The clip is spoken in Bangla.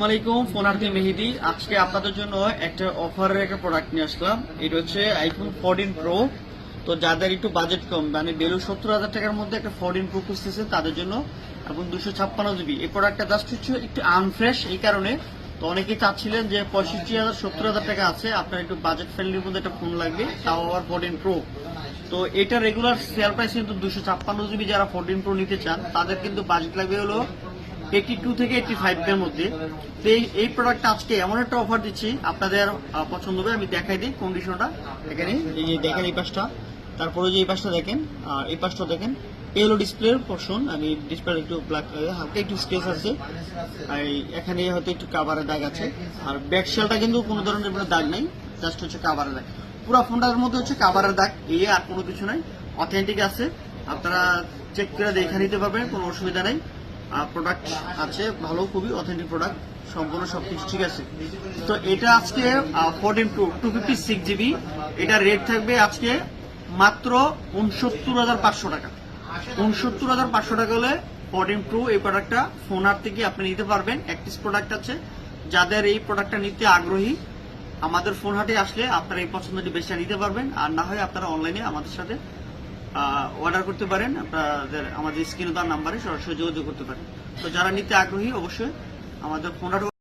আসসালামাইকুম, ফোনার্থী মেহেদি। আজকে আপনাদের জন্য একটা অফারের একটা প্রোডাক্ট নিয়ে আসলাম। এটা হচ্ছে আইফোন 14 প্রো। তো যাদের একটু বাজেট কম, মানে বেলু 70,000 টাকার মধ্যে একটা 14 প্রো খুঁজতেছে তাদের জন্য, এবং 256 জিবি। এই প্রোডাক্টটা জাস্ট হচ্ছে একটু আনফ্রেশ এই কারণে। তো অনেকেই চাচ্ছিলেন যে 65,000 70,000 টাকা আছে, আপনার একটু বাজেট ফ্রেন্ডলির মধ্যে একটা ফোন লাগবে, তাও আবার 14 প্রো। তো এটা রেগুলার সেল প্রাইস কিন্তু 256 জিবি। যারা 14 প্রো নিতে চান তাদের কিন্তু বাজেট লাগবে হলো 82 থেকে 85 এর মধ্যে। তো এই প্রোডাক্টটা আজকে এমন একটা অফার দিচ্ছি, আপনাদের পছন্দ হবে। আমি দেখাই দিই কন্ডিশনটা। এখানে এই যে দেখেন এই পাশটা, তারপরে যে এই পাশটা দেখেন, আর এই পাশটা দেখেন। এই হলো ডিসপ্লের পোর্শন। আমি ডিসপ্লে একটু ব্ল্যাক, হালকা একটু স্কেচ আছে, আর এখানে হয়তো একটু কাভারের দাগ আছে। আর ব্যাক শেলটা কিন্তু কোনো ধরনের দাগ নাই, জাস্ট হচ্ছে কাভারের দাগ। পুরো ফোনটার মধ্যে হচ্ছে কাভারের দাগ, এই আর কোনো কিছু নাই। অথেন্টিক আছে, আপনারা চেক করে দেখে নিতে পারবেন, কোনো অসুবিধা নেই। প্রোডাক্ট আছে ভালো, খুবই অথেন্টিক প্রোডাক্ট, সম্পূর্ণ সবকিছু ঠিক আছে। তো এটা আজকে 14 প্রো 256 জিবি। এটা রেট থাকবে আজকে মাত্র 69,500 টাকা। 69,500 টাকা হলে 14 প্রো এই প্রোডাক্টটা ফোনার থেকে আপনি নিতে পারবেন। একটি প্রোডাক্ট আছে, যাদের এই প্রোডাক্টটা নিতে আগ্রহী আমাদের ফোন হাটে আসলে আপনারা এই পছন্দটি বেশি নিতে পারবেন। আর না হয় আপনারা অনলাইনে আমাদের সাথে অর্ডার করতে পারেন, আপনাদের আমাদের স্ক্রিনে দেওয়া নাম্বারে সরাসরি যোগাযোগ করতে পারেন। তো যারা নিতে আগ্রহী অবশ্যই আমাদের ফোন হাটে